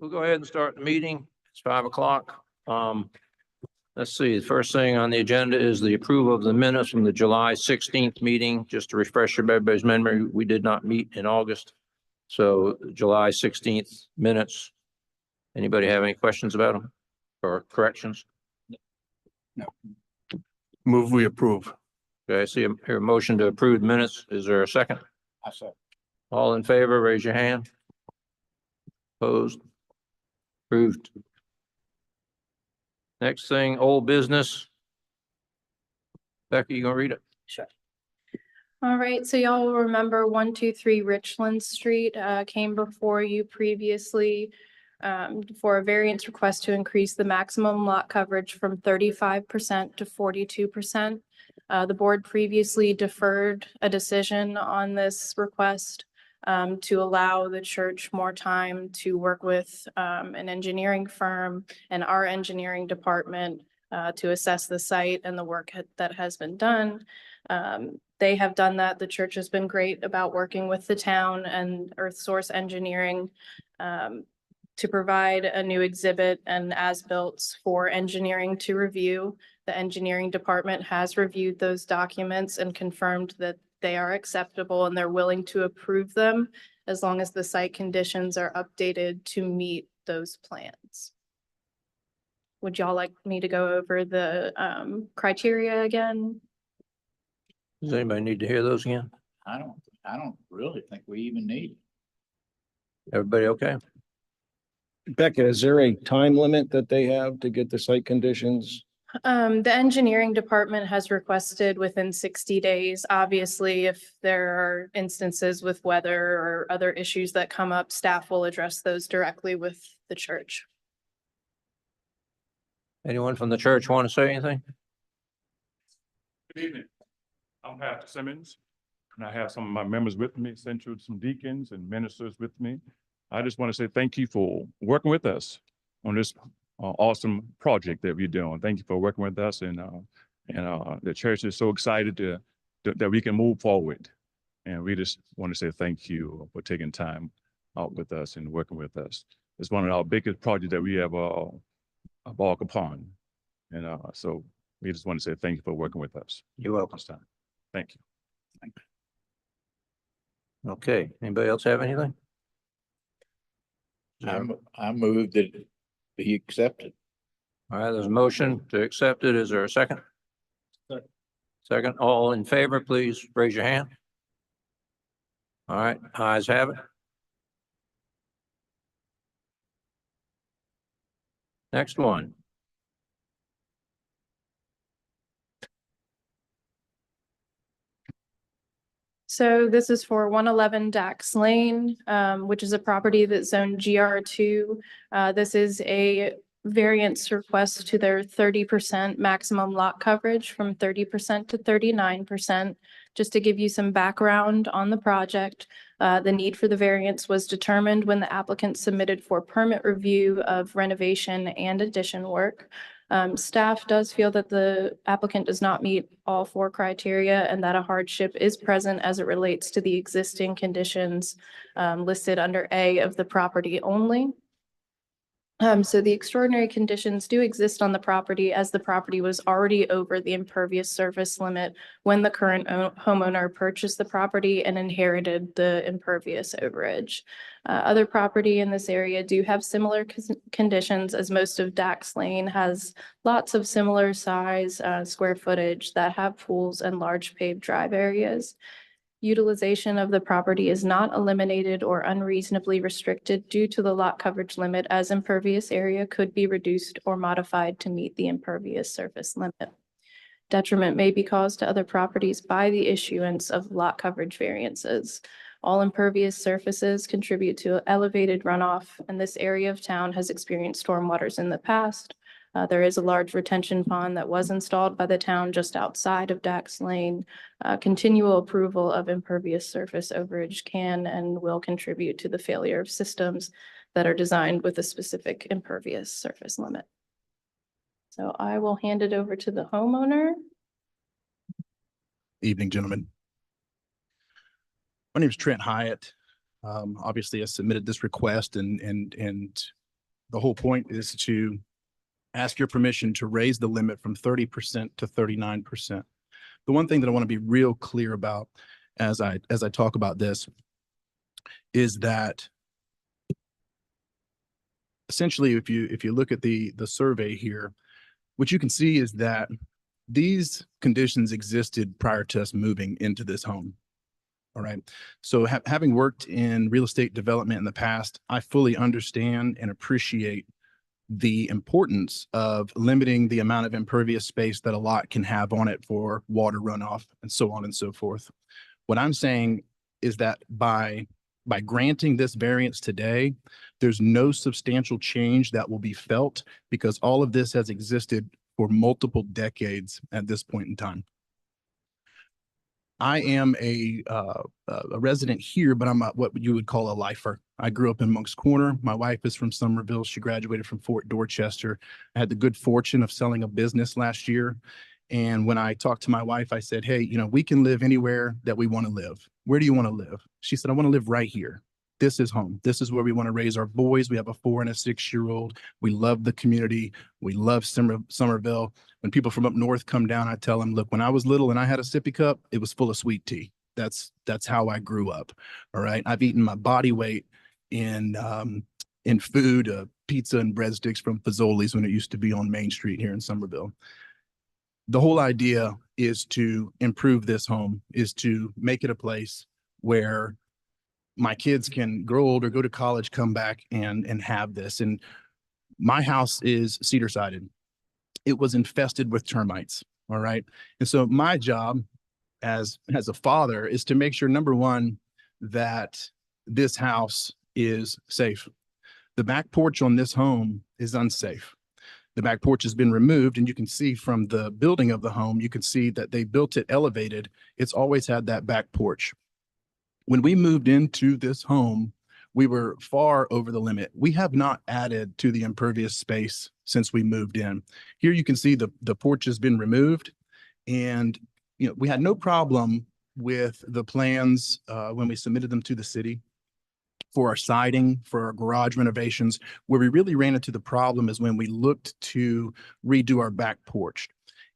We'll go ahead and start the meeting. It's 5 o'clock. Let's see, the first thing on the agenda is the approval of the minutes from the July 16th meeting. Just to refresh everybody's memory, we did not meet in August. So July 16th minutes. Anybody have any questions about them or corrections? No. Move we approve. Okay, I see a motion to approve minutes. Is there a second? I second. All in favor, raise your hand. Opposed? Approved. Next thing, old business. Becky, you gonna read it? Sure. All right, so y'all will remember 123 Richland Street came before you previously for a variance request to increase the maximum lot coverage from 35% to 42%. The board previously deferred a decision on this request to allow the church more time to work with an engineering firm and our engineering department to assess the site and the work that has been done. They have done that. The church has been great about working with the town and Earth Source Engineering to provide a new exhibit and as-built for engineering to review. The engineering department has reviewed those documents and confirmed that they are acceptable and they're willing to approve them as long as the site conditions are updated to meet those plans. Would y'all like me to go over the criteria again? Does anybody need to hear those again? I don't really think we even need it. Everybody okay? Becca, is there a time limit that they have to get the site conditions? The engineering department has requested within 60 days. Obviously, if there are instances with weather or other issues that come up, staff will address those directly with the church. Anyone from the church want to say anything? Good evening. I'm Pastor Simmons, and I have some of my members with me, essentially some deacons and ministers with me. I just want to say thank you for working with us on this awesome project that we're doing. Thank you for working with us, and the church is so excited that we can move forward. And we just want to say thank you for taking time out with us and working with us. It's one of our biggest projects that we have embarked upon, and so we just want to say thank you for working with us. You're welcome. This time. Thank you. Okay, anybody else have anything? I moved that it be accepted. All right, there's a motion to accept it. Is there a second? Second, all in favor, please raise your hand. All right, ayes have it. Next one. So this is for 111 Dax Lane, which is a property that's zoned GR2. This is a variance request to their 30% maximum lot coverage from 30% to 39%. Just to give you some background on the project, the need for the variance was determined when the applicant submitted for permit review of renovation and addition work. Staff does feel that the applicant does not meet all 4 criteria and that a hardship is present as it relates to the existing conditions listed under A of the property only. So the extraordinary conditions do exist on the property as the property was already over the impervious surface limit when the current homeowner purchased the property and inherited the impervious overage. Other property in this area do have similar conditions, as most of Dax Lane has lots of similar size, square footage that have pools and large paved drive areas. Utilization of the property is not eliminated or unreasonably restricted due to the lot coverage limit, as impervious area could be reduced or modified to meet the impervious surface limit. Detriment may be caused to other properties by the issuance of lot coverage variances. All impervious surfaces contribute to elevated runoff, and this area of town has experienced stormwaters in the past. There is a large retention pond that was installed by the town just outside of Dax Lane. Continual approval of impervious surface overage can and will contribute to the failure of systems that are designed with a specific impervious surface limit. So I will hand it over to the homeowner. Evening, gentlemen. My name is Trent Hyatt. Obviously, I submitted this request and The whole point is to ask your permission to raise the limit from 30% to 39%. The one thing that I want to be real clear about as I talk about this is that essentially, if you look at the survey here, what you can see is that these conditions existed prior to us moving into this home. All right. So having worked in real estate development in the past, I fully understand and appreciate the importance of limiting the amount of impervious space that a lot can have on it for water runoff and so on and so forth. What I'm saying is that by granting this variance today, there's no substantial change that will be felt because all of this has existed for multiple decades at this point in time. I am a resident here, but I'm what you would call a lifer. I grew up in Moncks Corner. My wife is from Somerville. She graduated from Fort Dorchester. I had the good fortune of selling a business last year. And when I talked to my wife, I said, hey, we can live anywhere that we want to live. Where do you want to live? She said, I want to live right here. This is home. This is where we want to raise our boys. We have a 4- and a 6-year-old. We love the community. We love Somerville. When people from up north come down, I tell them, look, when I was little and I had a sippy cup, it was full of sweet tea. That's how I grew up. All right. I've eaten my body weight in food, pizza and breadsticks from Fazoli's when it used to be on Main Street here in Somerville. The whole idea is to improve this home, is to make it a place where my kids can grow older, go to college, come back and have this. And my house is cedar sided. It was infested with termites. All right. And so my job as a father is to make sure, number one, that this house is safe. The back porch on this home is unsafe. The back porch has been removed, and you can see from the building of the home, you can see that they built it elevated. It's always had that back porch. When we moved into this home, we were far over the limit. We have not added to the impervious space since we moved in. Here you can see the porch has been removed, and we had no problem with the plans when we submitted them to the city for our siding, for our garage renovations. Where we really ran into the problem is when we looked to redo our back porch.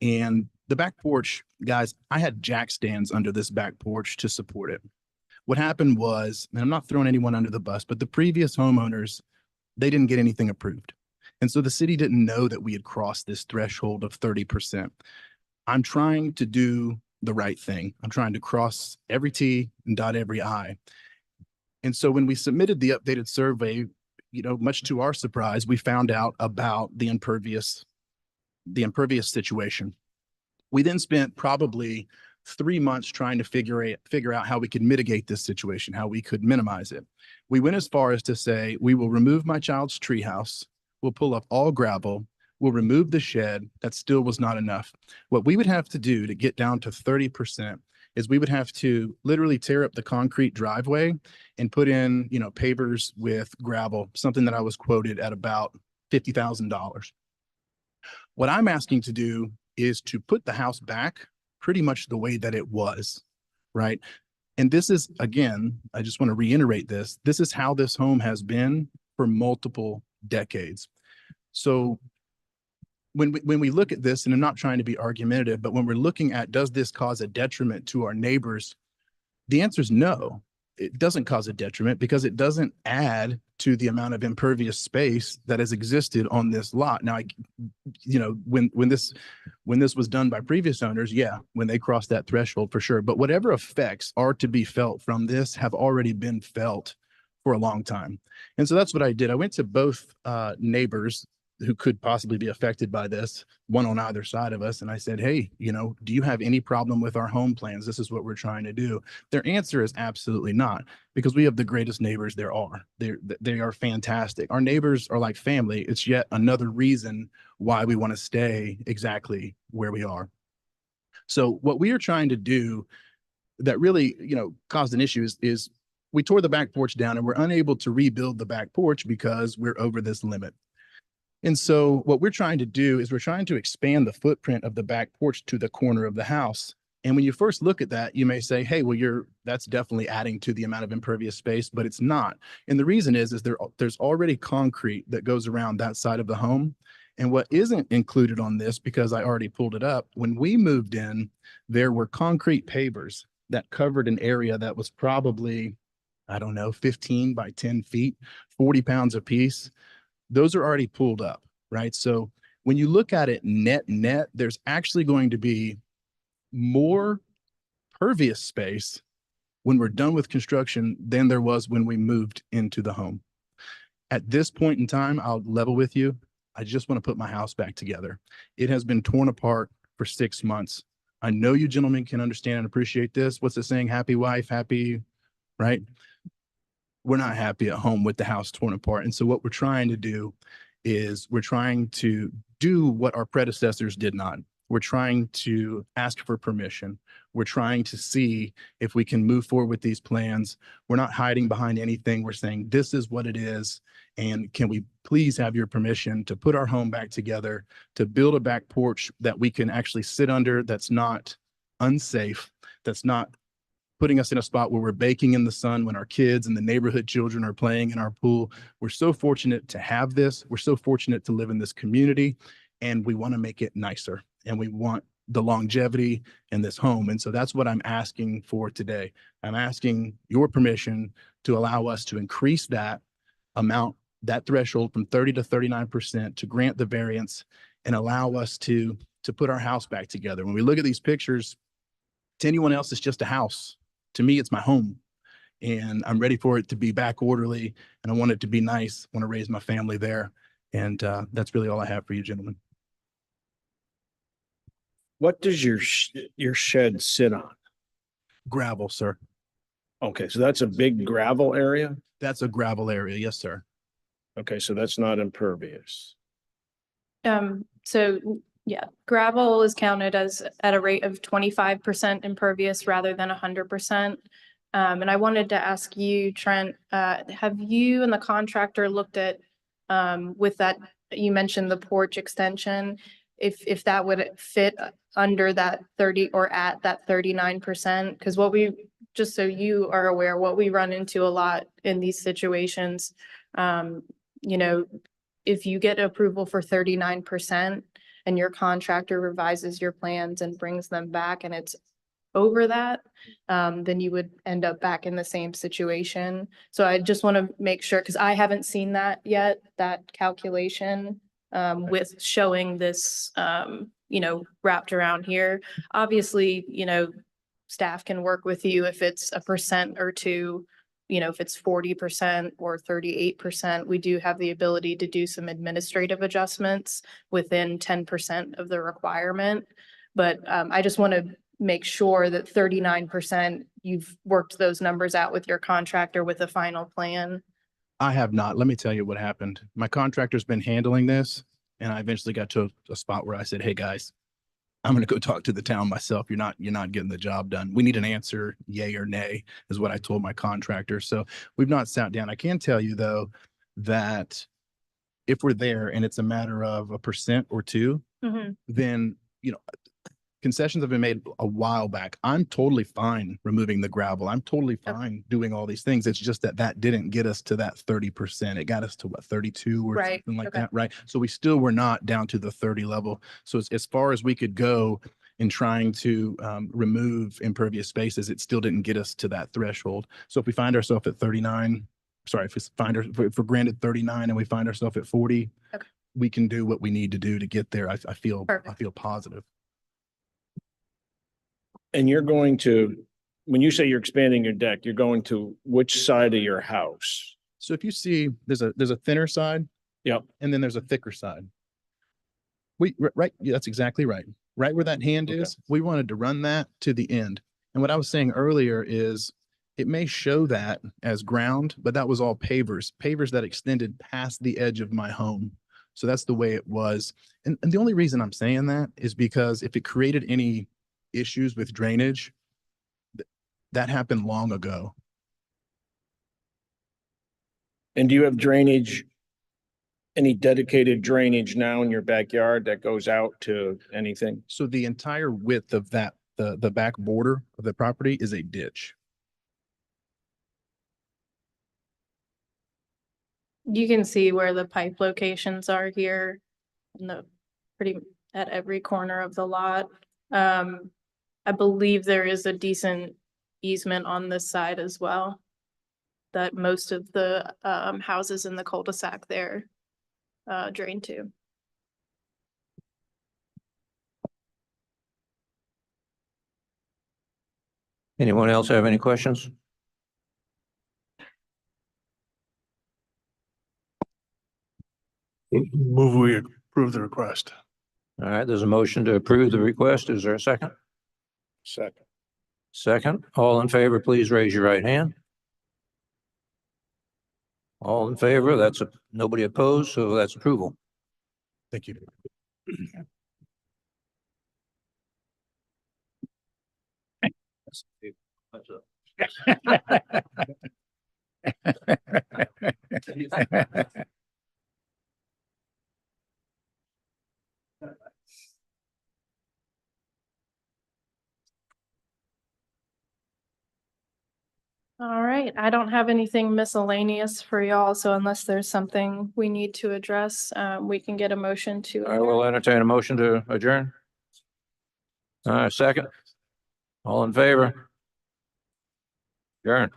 And the back porch, guys, I had jack stands under this back porch to support it. What happened was, and I'm not throwing anyone under the bus, but the previous homeowners, they didn't get anything approved. And so the city didn't know that we had crossed this threshold of 30%. I'm trying to do the right thing. I'm trying to cross every T and dot every I. And so when we submitted the updated survey, much to our surprise, we found out about the impervious situation. We then spent probably 3 months trying to figure out how we could mitigate this situation, how we could minimize it. We went as far as to say, we will remove my child's treehouse. We'll pull up all gravel. We'll remove the shed. That still was not enough. What we would have to do to get down to 30% is we would have to literally tear up the concrete driveway and put in, pavers with gravel, something that I was quoted at about $50,000. What I'm asking to do is to put the house back pretty much the way that it was, right? And this is, again, I just want to reiterate this. This is how this home has been for multiple decades. So when we look at this, and I'm not trying to be argumentative, but when we're looking at, does this cause a detriment to our neighbors? The answer is no. It doesn't cause a detriment because it doesn't add to the amount of impervious space that has existed on this lot. Now, when this was done by previous owners, yeah, when they crossed that threshold for sure. But whatever effects are to be felt from this have already been felt for a long time. And so that's what I did. I went to both neighbors who could possibly be affected by this, one on either side of us. And I said, hey, do you have any problem with our home plans? This is what we're trying to do. Their answer is absolutely not, because we have the greatest neighbors there are. They are fantastic. Our neighbors are like family. It's yet another reason why we want to stay exactly where we are. So what we are trying to do that really, caused an issue is we tore the back porch down and we're unable to rebuild the back porch because we're over this limit. And so what we're trying to do is we're trying to expand the footprint of the back porch to the corner of the house. And when you first look at that, you may say, hey, well, that's definitely adding to the amount of impervious space, but it's not. And the reason is there's already concrete that goes around that side of the home. And what isn't included on this, because I already pulled it up, when we moved in, there were concrete pavers that covered an area that was probably, I don't know, 15 by 10 feet, 40 pounds a piece. Those are already pulled up, right? So when you look at it net, there's actually going to be more pervious space when we're done with construction than there was when we moved into the home. At this point in time, I'll level with you. I just want to put my house back together. It has been torn apart for 6 months. I know you gentlemen can understand and appreciate this. What's the saying? Happy wife, happy, right? We're not happy at home with the house torn apart. And so what we're trying to do is we're trying to do what our predecessors did not. We're trying to ask for permission. We're trying to see if we can move forward with these plans. We're not hiding behind anything. We're saying this is what it is. And can we please have your permission to put our home back together, to build a back porch that we can actually sit under, that's not unsafe, that's not putting us in a spot where we're baking in the sun when our kids and the neighborhood children are playing in our pool. We're so fortunate to have this. We're so fortunate to live in this community, and we want to make it nicer, and we want the longevity in this home. And so that's what I'm asking for today. I'm asking your permission to allow us to increase that amount, that threshold from 30 to 39%, to grant the variance and allow us to put our house back together. When we look at these pictures, to anyone else, it's just a house. To me, it's my home, and I'm ready for it to be back orderly, and I want it to be nice. I want to raise my family there. And that's really all I have for you, gentlemen. What does your shed sit on? Gravel, sir. Okay, so that's a big gravel area? That's a gravel area. Yes, sir. Okay, so that's not impervious. So yeah, gravel is counted as at a rate of 25% impervious rather than 100%. And I wanted to ask you, Trent, have you and the contractor looked at, with that, you mentioned the porch extension, if that would fit under that 30 or at that 39%? Because just so you are aware, what we run into a lot in these situations, if you get approval for 39%, and your contractor revises your plans and brings them back and it's over that, then you would end up back in the same situation. So I just want to make sure, because I haven't seen that yet, that calculation with showing this, wrapped around here. Obviously, staff can work with you if it's 1% or 2%. If it's 40% or 38%, we do have the ability to do some administrative adjustments within 10% of the requirement. But I just want to make sure that 39%, you've worked those numbers out with your contractor with a final plan. I have not. Let me tell you what happened. My contractor's been handling this, and I eventually got to a spot where I said, hey, guys, I'm going to go talk to the town myself. You're not getting the job done. We need an answer, yay or nay, is what I told my contractor. So we've not sat down. I can tell you, though, that if we're there and it's a matter of 1% or 2%, then, concessions have been made a while back. I'm totally fine removing the gravel. I'm totally fine doing all these things. It's just that didn't get us to that 30%. It got us to what, 32 or something like that, right? So we still were not down to the 30 level. So as far as we could go in trying to remove impervious spaces, it still didn't get us to that threshold. So if we find ourselves at 39, if we're granted 39 and we find ourselves at 40, we can do what we need to do to get there. I feel positive. And you're going to, when you say you're expanding your deck, you're going to which side of your house? So if you see, there's a thinner side. Yep. And then there's a thicker side. Right. Yeah, that's exactly right. Right where that hand is, we wanted to run that to the end. And what I was saying earlier is it may show that as ground, but that was all pavers that extended past the edge of my home. So that's the way it was. And the only reason I'm saying that is because if it created any issues with drainage, that happened long ago. And do you have drainage, any dedicated drainage now in your backyard that goes out to anything? So the entire width of that the back border of the property is a ditch. You can see where the pipe locations are here in the pretty at every corner of the lot. I believe there is a decent easement on this side as well. That most of the houses in the cul-de-sac there drain to. Anyone else have any questions? Move we approve the request. All right, there's a motion to approve the request. Is there a second? Second. Second, all in favor, please raise your right hand. All in favor, nobody opposed, so that's approval. Thank you. All right, I don't have anything miscellaneous for y'all, so unless there's something we need to address, we can get a motion to. I will entertain a motion to adjourn. All right, second. All in favor? Adjourn.